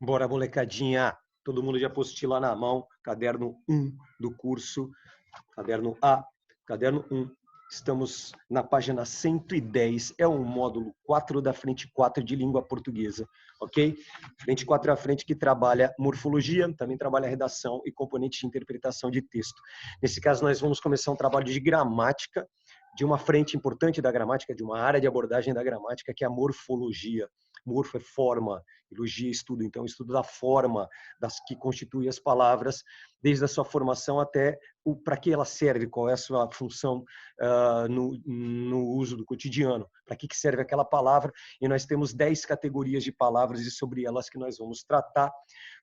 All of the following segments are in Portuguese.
Bora, molecadinha! Todo mundo de apostila na mão, caderno 1 do curso, caderno A, caderno 1. Estamos na página 110, é o módulo 4 da frente 4 de língua portuguesa, ok? Frente 4 é a frente que trabalha morfologia, também trabalha redação e componente de interpretação de texto. Nesse caso, nós vamos começar um trabalho de gramática, de uma frente importante da gramática, de uma área de abordagem da gramática, que é a morfologia. Morfo é forma, elogia estudo, então estudo da forma das que constituem as palavras, desde a sua formação até para que ela serve, qual é a sua função no uso do cotidiano, para que serve aquela palavra, e nós temos 10 categorias de palavras e sobre elas que nós vamos tratar.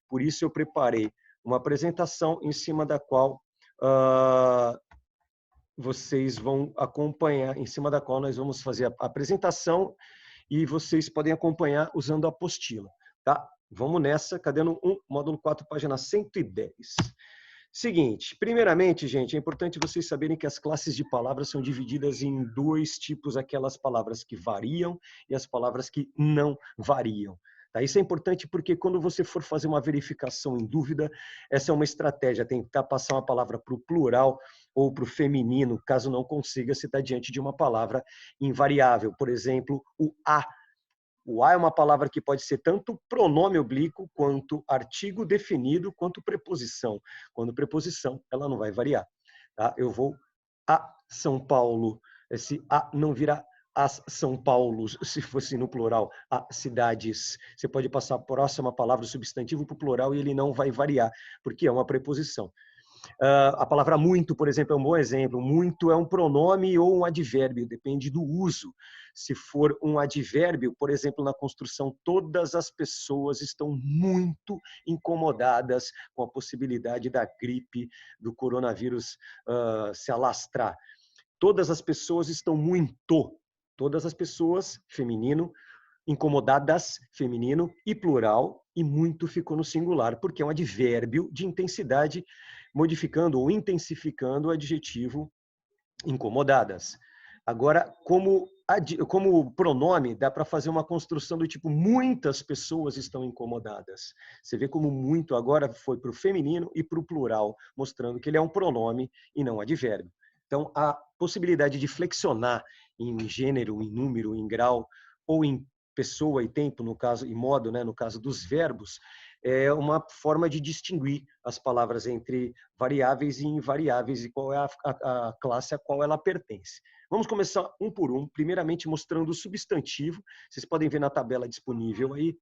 Por isso eu preparei uma apresentação em cima da qual vocês vão acompanhar, em cima da qual nós vamos fazer a apresentação e vocês podem acompanhar usando a apostila, tá? Vamos nessa, caderno 1, módulo 4, página 110. Seguinte, primeiramente, gente, é importante vocês saberem que as classes de palavras são divididas em dois tipos, aquelas palavras que variam e as palavras que não variam. Tá? Isso é importante porque quando você for fazer uma verificação em dúvida, essa é uma estratégia, tentar passar uma palavra para o plural ou para o feminino, caso não consiga, você está diante de uma palavra invariável. Por exemplo, o a. O a é uma palavra que pode ser tanto pronome oblíquo, quanto artigo definido, quanto preposição. Quando preposição, ela não vai variar. Tá? Eu vou a São Paulo. Esse a não virá as São Paulos, se fosse no plural, a cidades. Você pode passar a próxima palavra, o substantivo, para o plural e ele não vai variar, porque é uma preposição. A palavra muito, por exemplo, é um bom exemplo. Muito é um pronome ou um advérbio, depende do uso. Se for um advérbio, por exemplo, na construção, todas as pessoas estão muito incomodadas com a possibilidade da gripe, do coronavírus se alastrar. Todas as pessoas estão muito. Todas as pessoas, feminino, incomodadas, feminino, e plural, e muito ficou no singular, porque é um advérbio de intensidade, modificando ou intensificando o adjetivo incomodadas. Agora, como pronome, dá para fazer uma construção do tipo muitas pessoas estão incomodadas. Você vê como muito agora foi para o feminino e para o plural, mostrando que ele é um pronome e não um advérbio. Então, a possibilidade de flexionar em gênero, em número, em grau, ou em pessoa e tempo, no caso, e modo, né, no caso dos verbos, é uma forma de distinguir as palavras entre variáveis e invariáveis e qual é a classe a qual ela pertence. Vamos começar um por um, primeiramente mostrando o substantivo. Vocês podem ver na tabela disponível aí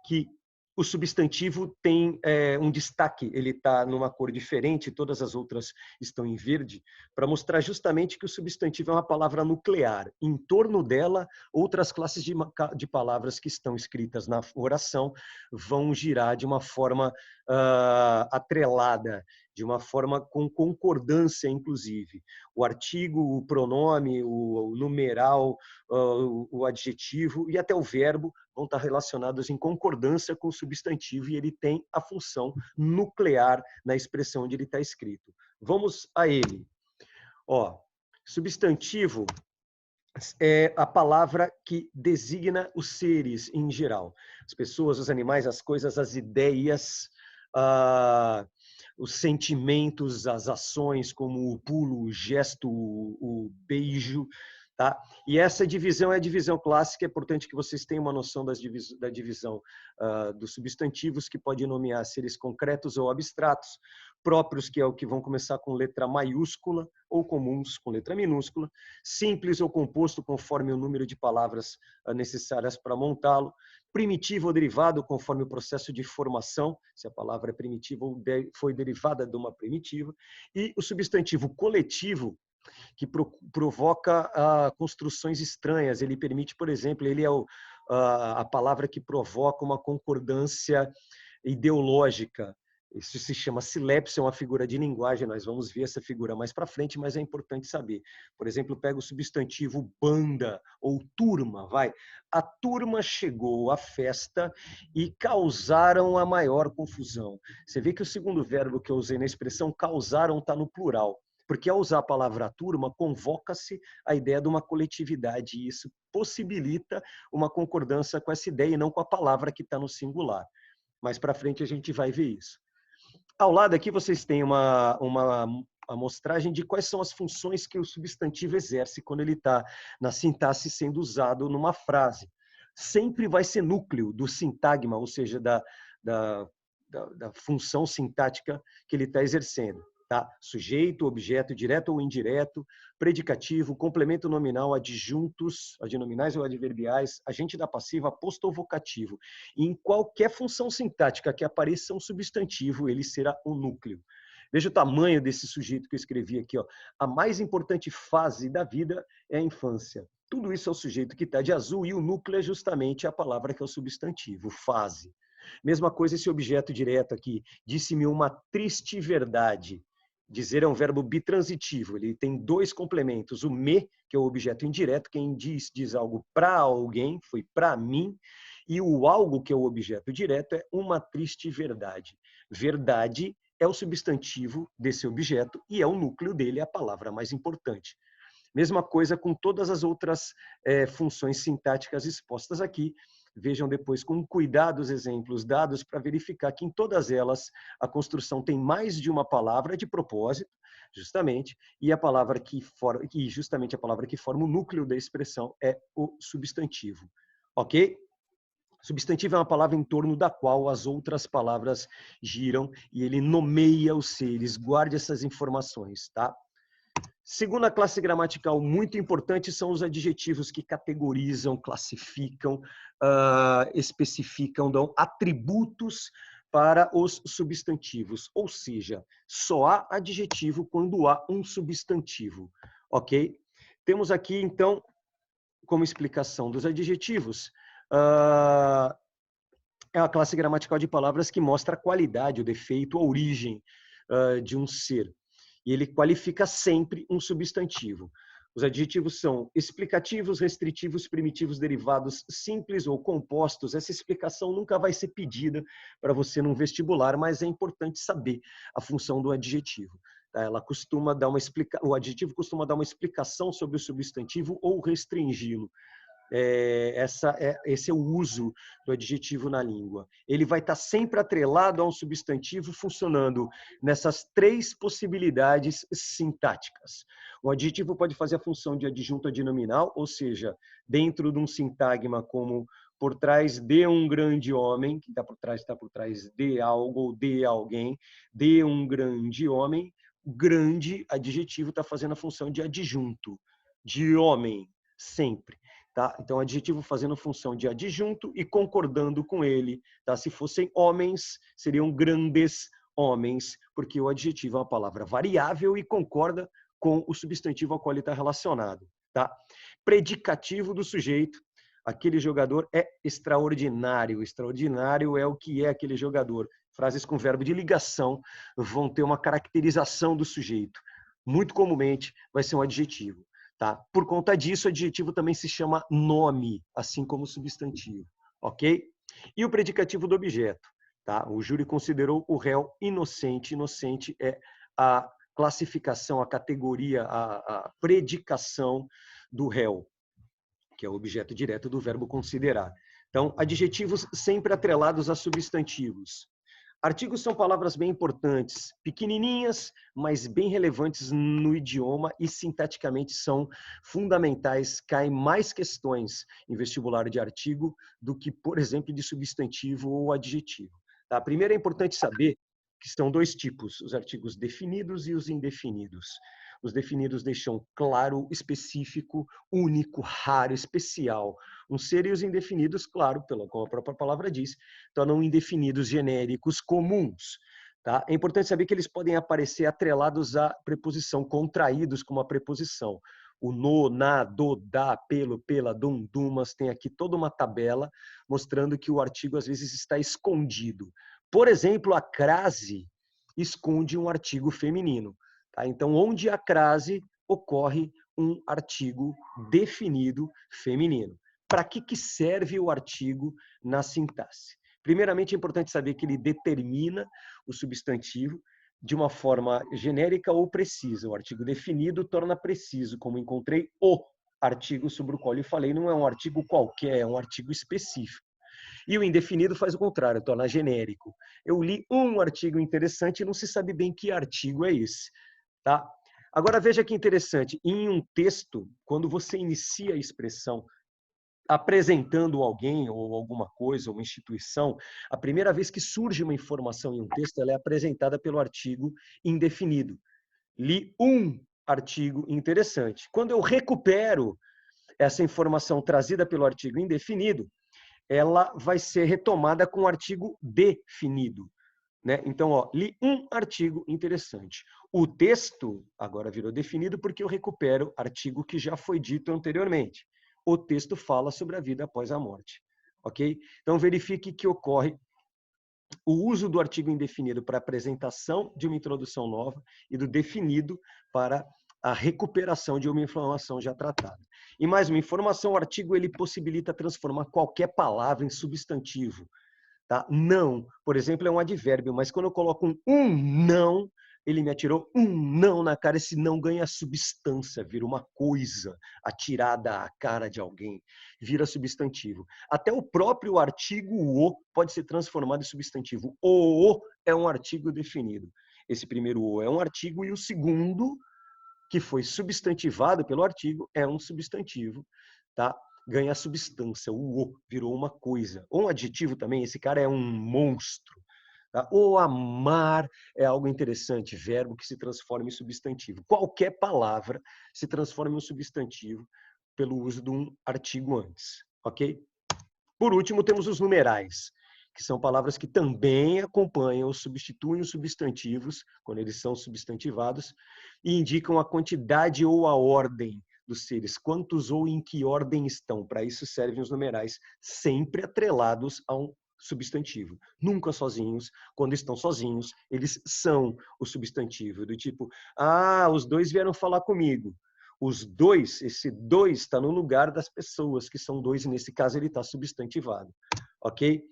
que o substantivo tem um destaque, ele está numa cor diferente, todas as outras estão em verde, para mostrar justamente que o substantivo é uma palavra nuclear. Em torno dela, outras classes de palavras que estão escritas na oração vão girar de uma forma atrelada, de uma forma com concordância, inclusive. O artigo, o pronome, o numeral, o adjetivo e até o verbo vão estar relacionados em concordância com o substantivo e ele tem a função nuclear na expressão onde ele está escrito. Vamos a ele. Ó, substantivo é a palavra que designa os seres em geral. As pessoas, os animais, as coisas, as ideias, os sentimentos, as ações, como o pulo, o gesto, o beijo. Tá? E essa divisão é a divisão clássica, é importante que vocês tenham uma noção da divisão dos substantivos, que pode nomear seres concretos ou abstratos, próprios, que é o que vão começar com letra maiúscula, ou comuns com letra minúscula, simples ou composto conforme o número de palavras necessárias para montá-lo, primitivo ou derivado conforme o processo de formação, se a palavra é primitiva ou foi derivada de uma primitiva, e o substantivo coletivo, que provoca construções estranhas. Ele permite, por exemplo, ele é a palavra que provoca uma concordância ideológica. Isso se chama silepse, é uma figura de linguagem, nós vamos ver essa figura mais para frente, mas é importante saber. Por exemplo, pega o substantivo banda ou turma, vai. A turma chegou à festa e causaram a maior confusão. Você vê que o segundo verbo que eu usei na expressão causaram está no plural. Porque ao usar a palavra turma, convoca-se a ideia de uma coletividade, e isso possibilita uma concordância com essa ideia e não com a palavra que está no singular. Mais para frente a gente vai ver isso. Ao lado aqui vocês têm uma amostragem de quais são as funções que o substantivo exerce quando ele está na sintaxe sendo usado numa frase. Sempre vai ser núcleo do sintagma, ou seja, da função sintática que ele está exercendo. Tá? Sujeito, objeto, direto ou indireto, predicativo, complemento nominal, adjuntos, adnominais ou adverbiais, agente da passiva, posto ou vocativo. E em qualquer função sintática que apareça um substantivo, ele será o núcleo. Veja o tamanho desse sujeito que eu escrevi aqui. Ó. A mais importante fase da vida é a infância. Tudo isso é o sujeito que está de azul e o núcleo é justamente a palavra que é o substantivo, fase. Mesma coisa esse objeto direto aqui. Disse-me uma triste verdade. Dizer é um verbo bitransitivo, ele tem dois complementos. O me, que é o objeto indireto, quem diz algo para alguém, foi para mim, e o algo, que é o objeto direto, é uma triste verdade. Verdade é o substantivo desse objeto e é o núcleo dele, é a palavra mais importante. Mesma coisa com todas as outras funções sintáticas expostas aqui. Vejam depois com cuidado os exemplos dados para verificar que em todas elas a construção tem mais de uma palavra de propósito, justamente, e a palavra justamente a palavra que forma o núcleo da expressão é o substantivo. Ok? Substantivo é uma palavra em torno da qual as outras palavras giram e ele nomeia os seres. Guarde essas informações, tá? Segunda classe gramatical muito importante são os adjetivos que categorizam, classificam, especificam, dão atributos para os substantivos. Ou seja, só há adjetivo quando há um substantivo. Ok? Temos aqui, então, como explicação dos adjetivos, é a classe gramatical de palavras que mostra a qualidade, o defeito, a origem de um ser. E ele qualifica sempre um substantivo. Os adjetivos são explicativos, restritivos, primitivos, derivados, simples ou compostos. Essa explicação nunca vai ser pedida para você num vestibular, mas é importante saber a função do adjetivo. Ela costuma dar o adjetivo costuma dar uma explicação sobre o substantivo ou restringi-lo. Esse é o uso do adjetivo na língua. Ele vai estar sempre atrelado a um substantivo funcionando nessas três possibilidades sintáticas. Um adjetivo pode fazer a função de adjunto adnominal, ou seja, dentro de um sintagma como por trás de um grande homem, que está por trás de algo ou de alguém, de um grande homem, grande adjetivo está fazendo a função de adjunto, de homem, sempre. Tá? Então, adjetivo fazendo função de adjunto e concordando com ele. Tá? Se fossem homens, seriam grandes homens, porque o adjetivo é uma palavra variável e concorda com o substantivo ao qual ele está relacionado. Tá? Predicativo do sujeito. Aquele jogador é extraordinário. Extraordinário é o que é aquele jogador. Frases com verbo de ligação vão ter uma caracterização do sujeito. Muito comumente vai ser um adjetivo. Tá? Por conta disso, o adjetivo também se chama nome, assim como o substantivo. Ok? E o predicativo do objeto. Tá? O júri considerou o réu inocente. Inocente é a classificação, a categoria, a predicação do réu, que é o objeto direto do verbo considerar. Então, adjetivos sempre atrelados a substantivos. Artigos são palavras bem importantes, pequenininhas, mas bem relevantes no idioma e sintaticamente são fundamentais. Caem mais questões em vestibular de artigo do que, por exemplo, de substantivo ou adjetivo. Tá? Primeiro é importante saber que são dois tipos, os artigos definidos e os indefinidos. Os definidos deixam claro, específico, único, raro, especial. Um ser e os indefinidos, claro, como a própria palavra diz, tornam indefinidos genéricos comuns. Tá? É importante saber que eles podem aparecer atrelados à preposição, contraídos com uma preposição. O no, na, do, da, pelo, pela, dum, dumas, tem aqui toda uma tabela mostrando que o artigo às vezes está escondido. Por exemplo, a crase esconde um artigo feminino. Tá? Então, onde há crase, ocorre um artigo definido feminino. Para que serve o artigo na sintaxe? Primeiramente, é importante saber que ele determina o substantivo de uma forma genérica ou precisa. O artigo definido torna preciso, como encontrei o artigo sobre o qual eu falei, não é um artigo qualquer, é um artigo específico. E o indefinido faz o contrário, torna genérico. Eu li um artigo interessante e não se sabe bem que artigo é esse. Tá? Agora veja que interessante, em um texto, quando você inicia a expressão apresentando alguém ou alguma coisa, uma instituição, a primeira vez que surge uma informação em um texto, ela é apresentada pelo artigo indefinido. Li um artigo interessante. Quando eu recupero essa informação trazida pelo artigo indefinido, ela vai ser retomada com o artigo definido. Né? Então, ó, li um artigo interessante. O texto agora virou definido porque eu recupero artigo que já foi dito anteriormente. O texto fala sobre a vida após a morte. Ok? Então, verifique que ocorre o uso do artigo indefinido para apresentação de uma introdução nova e do definido para a recuperação de uma informação já tratada. E mais uma informação, o artigo ele possibilita transformar qualquer palavra em substantivo. Tá? Não, por exemplo, é um advérbio, mas quando eu coloco um não, ele me atirou um não na cara, esse não ganha substância, vira uma coisa atirada à cara de alguém, vira substantivo. Até o próprio artigo o pode ser transformado em substantivo. O é um artigo definido. Esse primeiro o é um artigo e o segundo, que foi substantivado pelo artigo, é um substantivo, tá? Ganha substância, o virou uma coisa. Ou um adjetivo também, esse cara é um monstro. Tá? Ou amar é algo interessante, verbo que se transforma em substantivo. Qualquer palavra se transforma em um substantivo pelo uso de um artigo antes, ok? Por último, temos os numerais, que são palavras que também acompanham ou substituem os substantivos, quando eles são substantivados, e indicam a quantidade ou a ordem dos seres, quantos ou em que ordem estão. Para isso servem os numerais, sempre atrelados a um substantivo. Nunca sozinhos. Quando estão sozinhos, eles são o substantivo, do tipo, os dois vieram falar comigo. Os dois, esse dois está no lugar das pessoas, que são dois, e nesse caso ele está substantivado. Ok?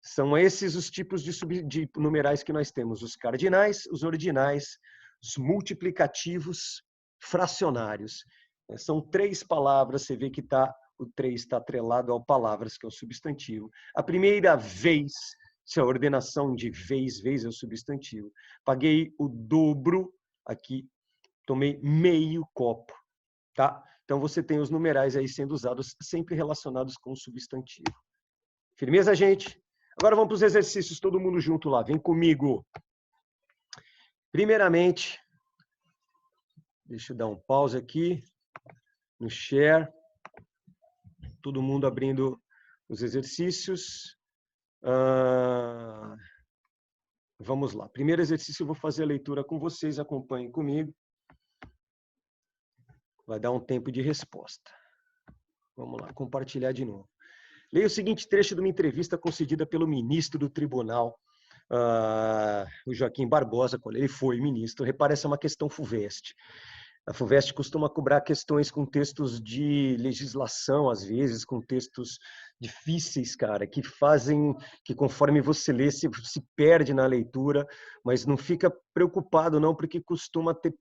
São esses os tipos de numerais que nós temos: os cardinais, os ordinais, os multiplicativos, fracionários. São 3 palavras, você vê que o 3 está atrelado ao palavras, que é o substantivo. A primeira vez, se a ordenação de vez é o substantivo. Paguei o dobro aqui, tomei meio copo. Tá? Então, você tem os numerais aí sendo usados, sempre relacionados com o substantivo. Firmeza, gente? Agora vamos para os exercícios, todo mundo junto lá. Vem comigo. Primeiramente, deixa eu dar um pause aqui no share. Todo mundo abrindo os exercícios. Vamos lá. Primeiro exercício, eu vou fazer a leitura com vocês, acompanhem comigo. Vai dar um tempo de resposta. Vamos lá, compartilhar de novo. Leia o seguinte trecho de uma entrevista concedida pelo ministro do Tribunal, o Joaquim Barbosa, quando ele foi ministro. Repare, essa é uma questão FUVEST. A FUVEST costuma cobrar questões com textos de legislação, às vezes, com textos difíceis, cara, que fazem, que conforme você lê, se perde na leitura, mas não fica preocupado, não, porque costuma ter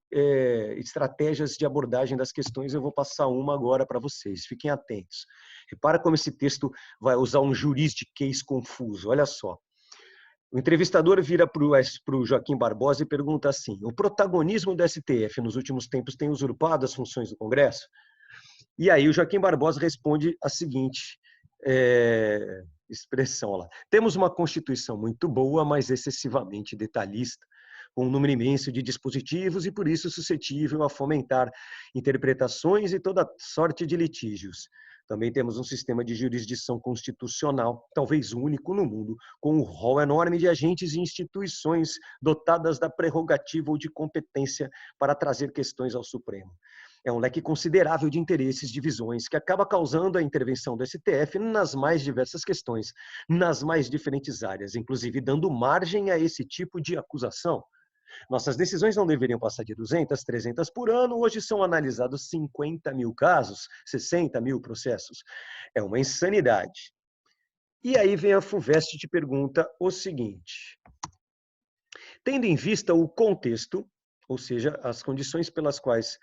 estratégias de abordagem das questões. Eu vou passar uma agora para vocês, fiquem atentos. Repara como esse texto vai usar um juridiquês confuso, olha só. O entrevistador vira para o Joaquim Barbosa e pergunta assim: o protagonismo do STF nos últimos tempos tem usurpado as funções do Congresso? E aí o Joaquim Barbosa responde a seguinte expressão lá: temos uma Constituição muito boa, mas excessivamente detalhista, com um número imenso de dispositivos e por isso suscetível a fomentar interpretações e toda sorte de litígios. Também temos um sistema de jurisdição constitucional, talvez único no mundo, com um rol enorme de agentes e instituições dotadas da prerrogativa ou de competência para trazer questões ao Supremo. É um leque considerável de interesses, divisões, que acaba causando a intervenção do STF nas mais diversas questões, nas mais diferentes áreas, inclusive dando margem a esse tipo de acusação. Nossas decisões não deveriam passar de 200, 300 por ano. Hoje são analisados 50 mil casos, 60 mil processos. É uma insanidade. E aí vem a FUVEST e te pergunta o seguinte: tendo em vista o contexto, ou seja, as condições pelas quais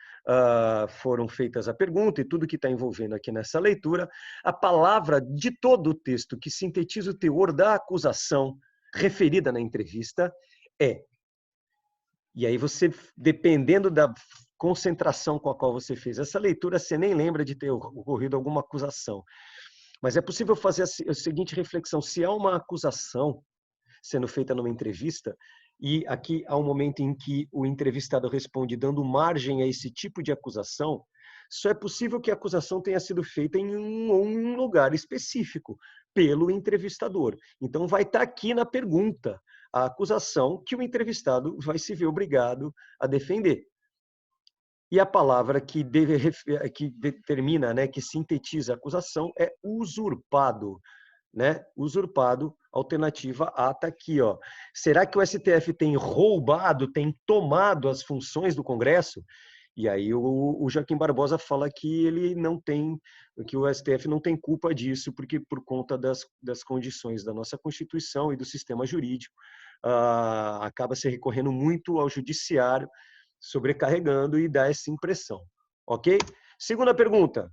foram feitas a pergunta e tudo que está envolvendo aqui nessa leitura, a palavra de todo o texto que sintetiza o teor da acusação referida na entrevista é. E aí você, dependendo da concentração com a qual você fez essa leitura, você nem lembra de ter ocorrido alguma acusação. Mas é possível fazer a seguinte reflexão: se há uma acusação sendo feita numa entrevista, e aqui há um momento em que o entrevistado responde dando margem a esse tipo de acusação, só é possível que a acusação tenha sido feita em um lugar específico, pelo entrevistador. Então vai estar aqui na pergunta a acusação que o entrevistado vai se ver obrigado a defender. E a palavra que determina, né, que sintetiza a acusação é usurpado. Né? Usurpado, alternativa A está aqui. Ó. Será que o STF tem roubado, tem tomado as funções do Congresso? E aí o Joaquim Barbosa fala que ele não tem, que o STF não tem culpa disso, porque por conta das condições da nossa Constituição e do sistema jurídico, acaba se recorrendo muito ao judiciário, sobrecarregando e dá essa impressão. Ok? Segunda pergunta.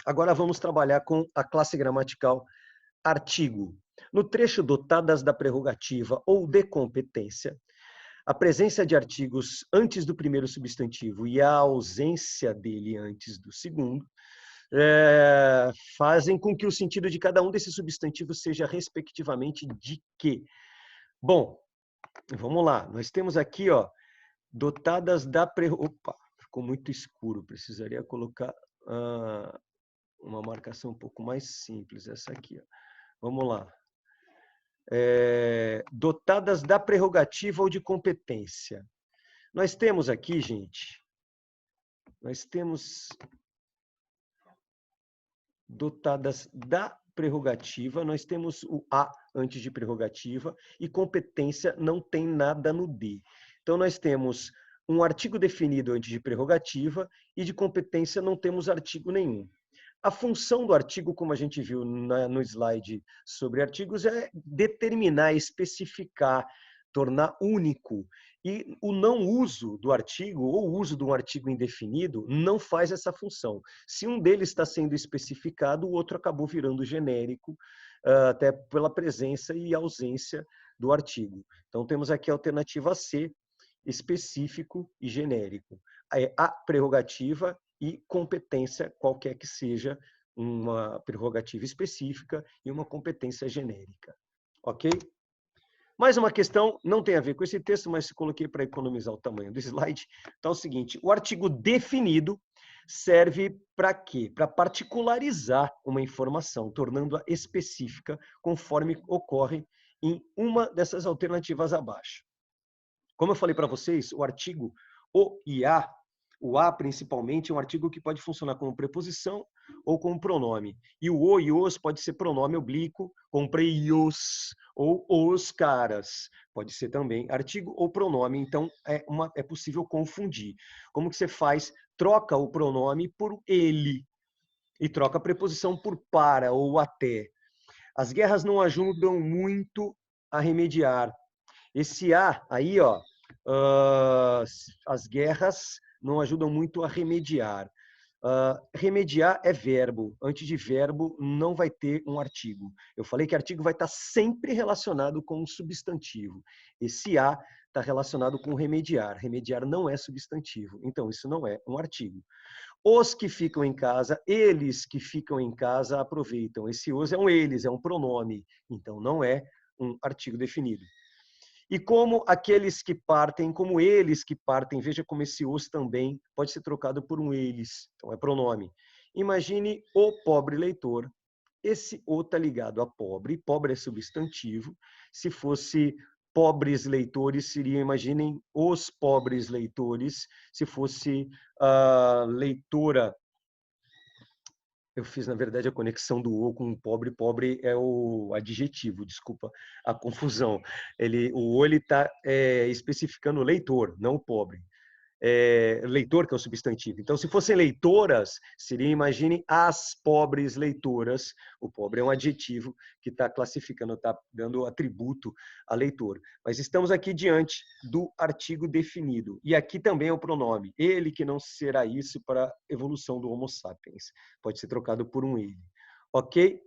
Agora vamos trabalhar com a classe gramatical artigo. No trecho dotadas da prerrogativa ou de competência, a presença de artigos antes do primeiro substantivo e a ausência dele antes do segundo fazem com que o sentido de cada um desses substantivos seja respectivamente de quê? Bom, vamos lá. Nós temos aqui, ó, dotadas da Opa, ficou muito escuro. Precisaria colocar uma marcação um pouco mais simples. Essa aqui, ó. Vamos lá. Dotadas da prerrogativa ou de competência. Nós temos aqui, gente, nós temos dotadas da prerrogativa, nós temos o A antes de prerrogativa e competência não tem nada no D. Então, nós temos um artigo definido antes de prerrogativa e de competência não temos artigo nenhum. A função do artigo, como a gente viu no slide sobre artigos, é determinar, especificar, tornar único. E o não uso do artigo, ou o uso de um artigo indefinido, não faz essa função. Se um deles está sendo especificado, o outro acabou virando genérico, até pela presença e ausência do artigo. Então, temos aqui a alternativa C, específico e genérico. A prerrogativa e competência, qualquer que seja, uma prerrogativa específica e uma competência genérica. Ok? Mais uma questão, não tem a ver com esse texto, mas coloquei para economizar o tamanho do slide. Então é o seguinte, o artigo definido serve para quê? Para particularizar uma informação, tornando-a específica, conforme ocorre em uma dessas alternativas abaixo. Como eu falei para vocês, o artigo o e a, o a principalmente, é um artigo que pode funcionar como preposição ou como pronome. E o o e os pode ser pronome oblíquo, comprei os, ou os caras. Pode ser também artigo ou pronome, então é possível confundir. Como que você faz? Troca o pronome por ele e troca a preposição por para ou até. As guerras não ajudam muito a remediar. Esse a aí, ó, as guerras não ajudam muito a remediar. Remediar é verbo. Antes de verbo, não vai ter um artigo. Eu falei que artigo vai estar sempre relacionado com um substantivo. Esse a está relacionado com remediar. Remediar não é substantivo. Então, isso não é um artigo. Os que ficam em casa, eles que ficam em casa aproveitam. Esse os é um eles, é um pronome. Então, não é um artigo definido. E como aqueles que partem, como eles que partem, veja como esse os também pode ser trocado por um eles, então é pronome. Imagine o pobre leitor. Esse o está ligado a pobre, pobre é substantivo. Se fosse pobres leitores, seria, imaginem, os pobres leitores. Se fosse leitora, eu fiz, na verdade, a conexão do o com o pobre. Pobre é o adjetivo, desculpa a confusão. O o está especificando o leitor, não o pobre. leitor, que é o substantivo. Então, se fossem leitoras, seria, imagine, as pobres leitoras. O pobre é um adjetivo que está classificando, está dando atributo a leitor. Mas estamos aqui diante do artigo definido. E aqui também é o pronome. Ele que não será isso para a evolução do Homo sapiens. Pode ser trocado por um ele. Ok?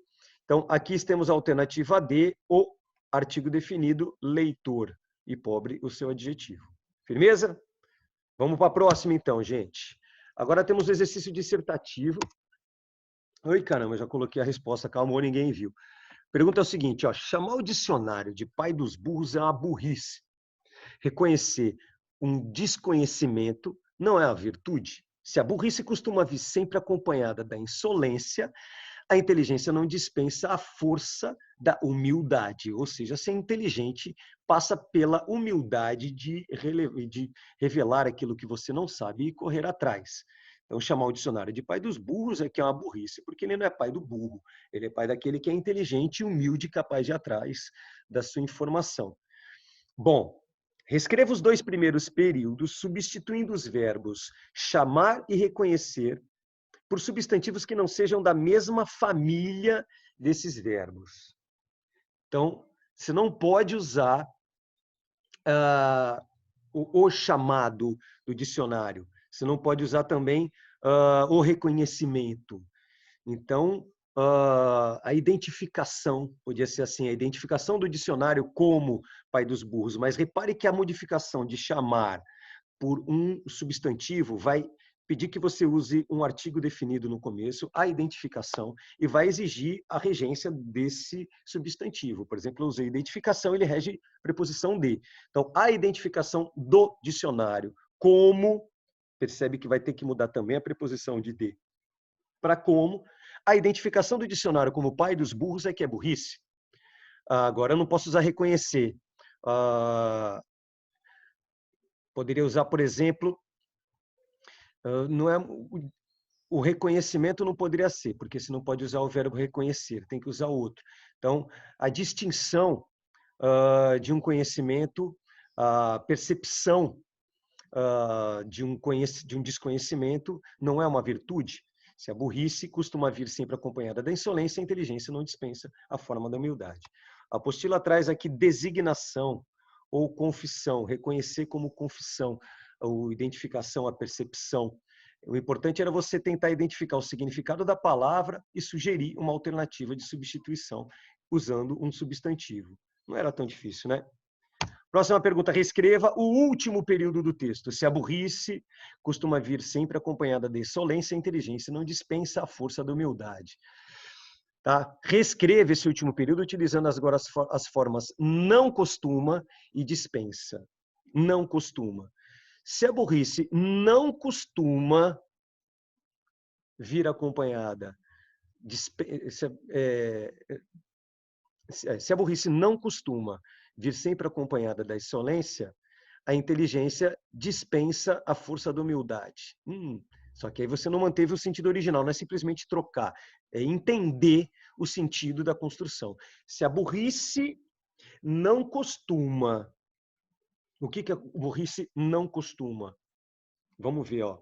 Então, aqui temos a alternativa D, o artigo definido, leitor. E pobre, o seu adjetivo. Firmeza? Vamos para a próxima, então, gente. Agora temos o exercício dissertativo. Oi, caramba, já coloquei a resposta, calma, ninguém viu. Pergunta é o seguinte, ó, chamar o dicionário de pai dos burros é uma burrice. Reconhecer um desconhecimento não é a virtude. Se a burrice costuma vir sempre acompanhada da insolência, a inteligência não dispensa a força da humildade, ou seja, ser inteligente passa pela humildade de revelar aquilo que você não sabe e correr atrás. Então, chamar o dicionário de pai dos burros é que é uma burrice, porque ele não é pai do burro, ele é pai daquele que é inteligente, humilde e capaz de ir atrás da sua informação. Bom, reescreva os 2 primeiros períodos, substituindo os verbos chamar e reconhecer por substantivos que não sejam da mesma família desses verbos. Então, você não pode usar o chamado do dicionário. Você não pode usar também o reconhecimento. Então, a identificação, podia ser assim, a identificação do dicionário como pai dos burros, mas repare que a modificação de chamar por um substantivo vai pedir que você use um artigo definido no começo, a identificação, e vai exigir a regência desse substantivo. Por exemplo, eu usei identificação, ele rege preposição de. Então, a identificação do dicionário como, percebe que vai ter que mudar também a preposição de para como. A identificação do dicionário como pai dos burros é que é burrice. Agora, eu não posso usar reconhecer. Poderia usar, por exemplo, não é o reconhecimento não poderia ser, porque você não pode usar o verbo reconhecer, tem que usar outro. Então, a distinção de um conhecimento, a percepção de um desconhecimento não é uma virtude. Se a burrice costuma vir sempre acompanhada da insolência, a inteligência não dispensa a forma da humildade. A apostila traz aqui designação ou confissão, reconhecer como confissão, ou identificação, a percepção. O importante era você tentar identificar o significado da palavra e sugerir uma alternativa de substituição usando um substantivo. Não era tão difícil, né? Próxima pergunta, reescreva o último período do texto. Se a burrice costuma vir sempre acompanhada de insolência, a inteligência não dispensa a força da humildade. Tá? Reescreva esse último período utilizando agora as formas não costuma e dispensa. Não costuma. Se a burrice não costuma vir acompanhada, se a burrice não costuma vir sempre acompanhada da insolência, a inteligência dispensa a força da humildade. Só que aí você não manteve o sentido original, não é simplesmente trocar, é entender o sentido da construção. Se a burrice não costuma, o que a burrice não costuma? Vamos ver, ó.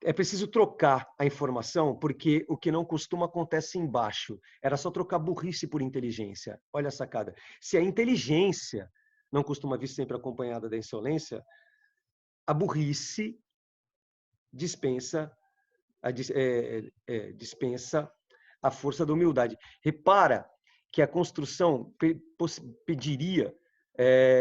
É preciso trocar a informação, porque o que não costuma acontece embaixo. Era só trocar burrice por inteligência. Olha a sacada. Se a inteligência não costuma vir sempre acompanhada da insolência, a burrice dispensa a força da humildade. Repara que a construção pediria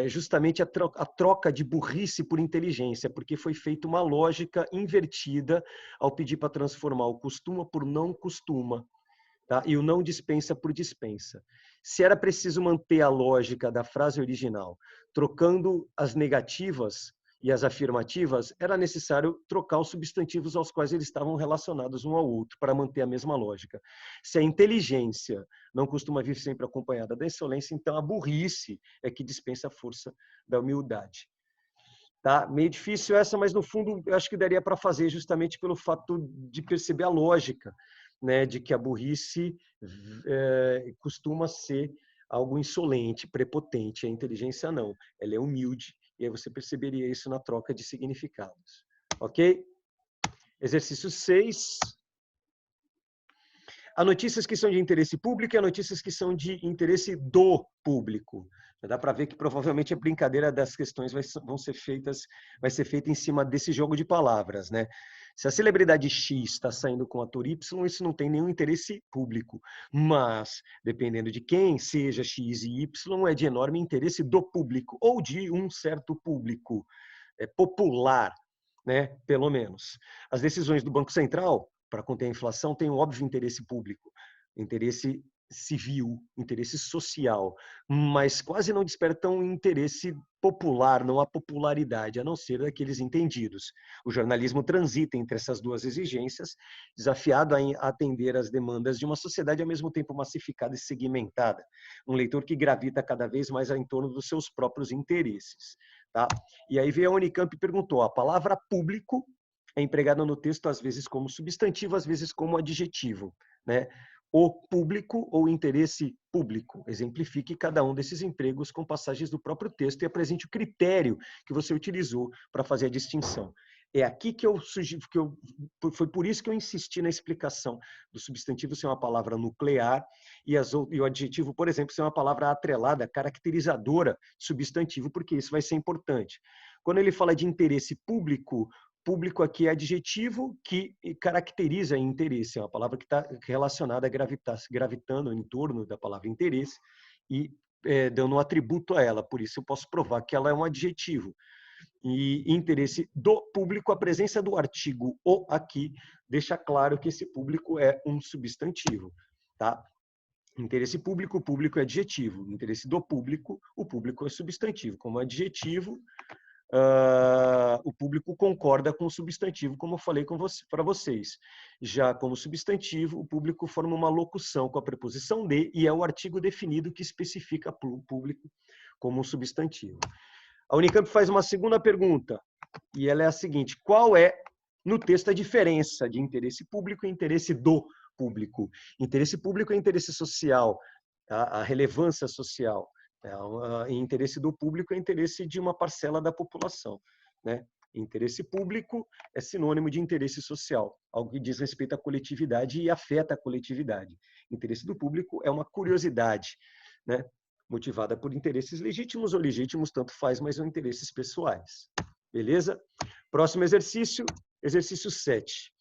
justamente a troca de burrice por inteligência, porque foi feita uma lógica invertida ao pedir para transformar o costuma por não costuma, tá? E o não dispensa por dispensa. Se era preciso manter a lógica da frase original, trocando as negativas e as afirmativas, era necessário trocar os substantivos aos quais eles estavam relacionados um ao outro, para manter a mesma lógica. Se a inteligência não costuma vir sempre acompanhada da insolência, então a burrice é que dispensa a força da humildade. Tá? Meio difícil essa, mas no fundo eu acho que daria para fazer justamente pelo fato de perceber a lógica, né, de que a burrice costuma ser algo insolente, prepotente, a inteligência não. Ela é humilde E aí você perceberia isso na troca de significados. Ok? Exercício 6. Há notícias que são de interesse público e há notícias que são de interesse do público. Já dá para ver que provavelmente a brincadeira das questões vai ser feita em cima desse jogo de palavras, né? Se a celebridade X está saindo com o ator Y, isso não tem nenhum interesse público. Mas, dependendo de quem seja X e Y, é de enorme interesse do público, ou de um certo público popular, né? Pelo menos. As decisões do Banco Central para conter a inflação tem um óbvio interesse público, interesse civil, interesse social, mas quase não despertam interesse popular, não há popularidade, a não ser daqueles entendidos. O jornalismo transita entre essas duas exigências, desafiado a atender às demandas de uma sociedade ao mesmo tempo massificada e segmentada, um leitor que gravita cada vez mais em torno dos seus próprios interesses. Tá? E aí veio a Unicamp e perguntou, a palavra público é empregada no texto às vezes como substantivo, às vezes como adjetivo, né? O público ou interesse público. Exemplifique cada um desses empregos com passagens do próprio texto e apresente o critério que você utilizou para fazer a distinção. É aqui que eu sugiro, foi por isso que eu insisti na explicação do substantivo ser uma palavra nuclear e o adjetivo, por exemplo, ser uma palavra atrelada, caracterizadora substantivo, porque isso vai ser importante. Quando ele fala de interesse público, público aqui é adjetivo que caracteriza interesse, é uma palavra que está relacionada a gravitando em torno da palavra interesse e dando um atributo a ela, por isso eu posso provar que ela é um adjetivo. E interesse do público, a presença do artigo o aqui deixa claro que esse público é um substantivo, tá? Interesse público, o público é adjetivo. Interesse do público, o público é substantivo. Como adjetivo, o público concorda com o substantivo, como eu falei para vocês. Já como substantivo, o público forma uma locução com a preposição de e é o artigo definido que especifica o público como um substantivo. A Unicamp faz uma segunda pergunta, e ela é a seguinte: qual é, no texto, a diferença de interesse público e interesse do público? Interesse público é interesse social, a relevância social. Interesse do público é interesse de uma parcela da população, né? Interesse público é sinônimo de interesse social, algo que diz respeito à coletividade e afeta a coletividade. Interesse do público é uma curiosidade, né? Motivada por interesses legítimos ou legítimos, tanto faz, mas são interesses pessoais. Beleza? Próximo exercício, exercício 7.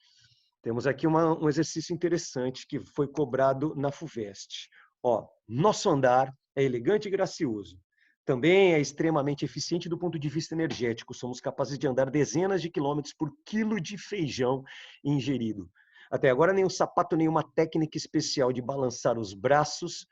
Temos aqui um exercício interessante que foi cobrado na FUVEST. Ó, nosso andar é elegante e gracioso. Também é extremamente eficiente do ponto de vista energético. Somos capazes de andar dezenas de quilômetros por quilo de feijão ingerido. Até agora, nenhum sapato, nenhuma técnica especial de balançar os braços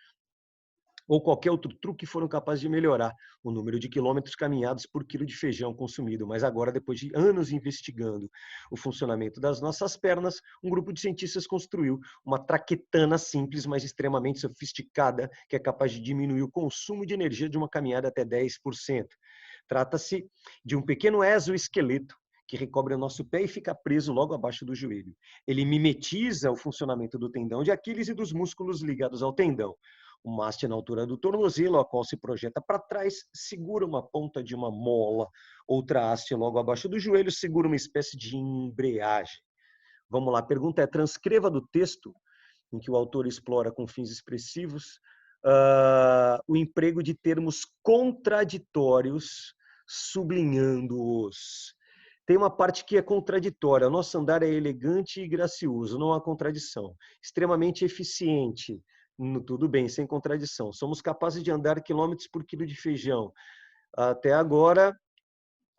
ou qualquer outro truque foram capazes de melhorar o número de quilômetros caminhados por quilo de feijão consumido. Mas agora, depois de anos investigando o funcionamento das nossas pernas, um grupo de cientistas construiu uma traquetana simples, mas extremamente sofisticada, que é capaz de diminuir o consumo de energia de uma caminhada até 10%. Trata-se de um pequeno exoesqueleto que recobre o nosso pé e fica preso logo abaixo do joelho. Ele mimetiza o funcionamento do tendão de Aquiles e dos músculos ligados ao tendão. Uma haste na altura do tornozelo, a qual se projeta para trás, segura uma ponta de uma mola. Outra haste logo abaixo do joelho segura uma espécie de embreagem. Vamos lá, a pergunta é: transcreva do texto, em que o autor explora com fins expressivos o emprego de termos contraditórios, sublinhando-os. Tem uma parte que é contraditória. Nosso andar é elegante e gracioso, não há contradição. Extremamente eficiente. Tudo bem, sem contradição. Somos capazes de andar quilômetros por quilo de feijão. Até agora,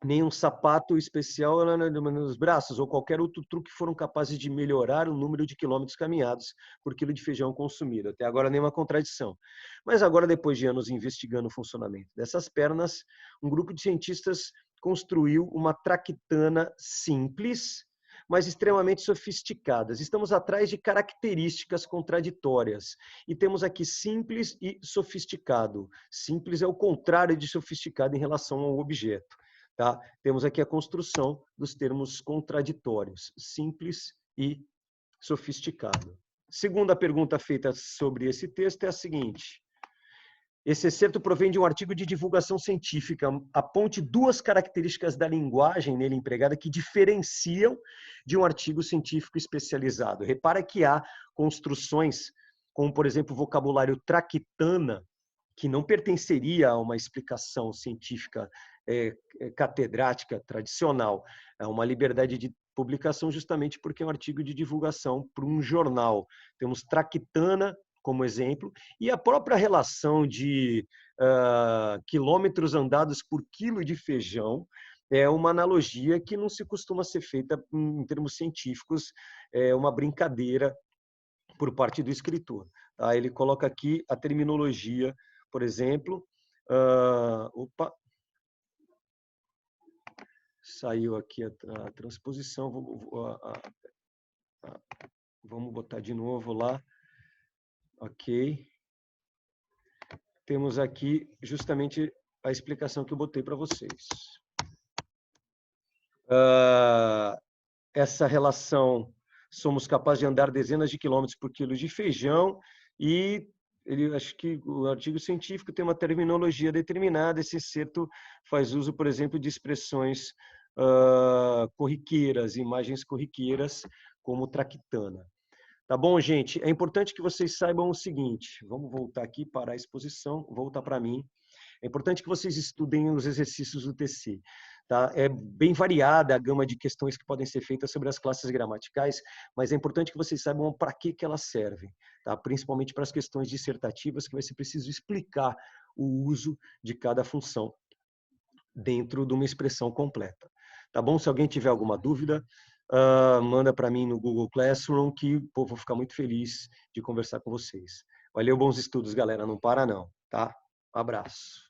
nenhum sapato especial nos braços ou qualquer outro truque foram capazes de melhorar o número de quilômetros caminhados por quilo de feijão consumido. Até agora, nenhuma contradição. Mas agora, depois de anos investigando o funcionamento dessas pernas, um grupo de cientistas construiu uma traquetana simples, mas extremamente sofisticadas. Estamos atrás de características contraditórias. E temos aqui simples e sofisticado. Simples é o contrário de sofisticado em relação ao objeto. Tá? Temos aqui a construção dos termos contraditórios, simples e sofisticado. Segunda pergunta feita sobre esse texto é a seguinte: Esse excerto provém de um artigo de divulgação científica. Aponte duas características da linguagem nele empregada que diferenciam de um artigo científico especializado. Repara que há construções, como, por exemplo, o vocabulário traquitana, que não pertenceria a uma explicação científica catedrática tradicional. É uma liberdade de publicação justamente porque é um artigo de divulgação para um jornal. Temos traquitana como exemplo, e a própria relação de quilômetros andados por quilo de feijão é uma analogia que não se costuma ser feita em termos científicos, é uma brincadeira por parte do escritor. Tá? Ele coloca aqui a terminologia, por exemplo, saiu aqui a transposição, vamos botar de novo lá. Ok. Temos aqui justamente a explicação que eu botei para vocês. Essa relação, somos capazes de andar dezenas de quilômetros por quilo de feijão, e acho que o artigo científico tem uma terminologia determinada. Esse excerto faz uso, por exemplo, de expressões corriqueiras, imagens corriqueiras, como traquitana. Tá bom, gente? É importante que vocês saibam o seguinte. Vamos voltar aqui para a exposição, voltar para mim. É importante que vocês estudem os exercícios do TC. Tá? É bem variada a gama de questões que podem ser feitas sobre as classes gramaticais, mas é importante que vocês saibam para que elas servem. Tá? Principalmente para as questões dissertativas, que vai ser preciso explicar o uso de cada função dentro de uma expressão completa. Tá bom? Se alguém tiver alguma dúvida, manda para mim no Google Classroom, que vou ficar muito feliz de conversar com vocês. Valeu, bons estudos, galera. Não para não, tá? Abraço.